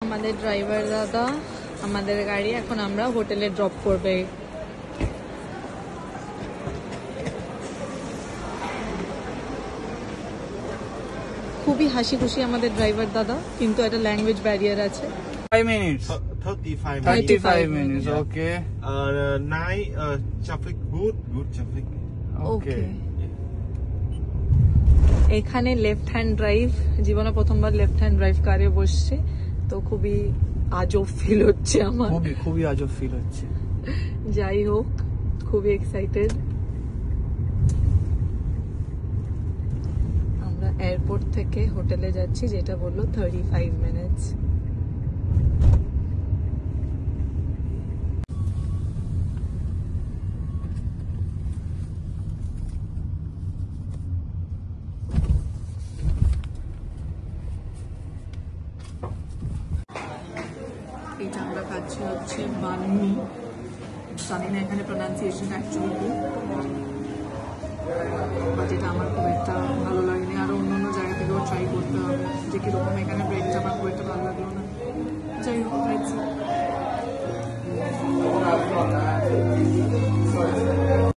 আমাদের ড্রাইভার দাদা আমাদের গাড়ি এখন আমরা হোটেলে ড্রপ করবে। খুবই হাসি খুশি আমাদের ড্রাইভার দাদা, কিন্তু একটা ল্যাঙ্গুয়েজ ব্যারিয়ার আছে। 5 minutes. 35 minutes. Okay. Night traffic good traffic. Okay. এখানে লেফট হ্যান্ড ড্রাইভ, জীবনে প্রথমবার লেফট হ্যান্ড ড্রাইভ কারে বসছে, তো খুবই আজব ফিল হচ্ছে আমার। খুবই আজব ফিল হচ্ছে। যাই হোক, খুবই এক্সাইটেড। আমরা এয়ারপোর্ট থেকে হোটেলে যাচ্ছি, যেটা বললো 35 মিনিটস। এটা আমরা খাচ্ছি হচ্ছে বানমি, জানি না এখানে প্রোনাউন্সিয়েশন অ্যাকচুয়ালি কি, বাট এটা আমার খুব একটা ভালো লাগেনি। আরো অন্য জায়গা থেকেও ট্রাই করতে হবে যে কিরকম এখানে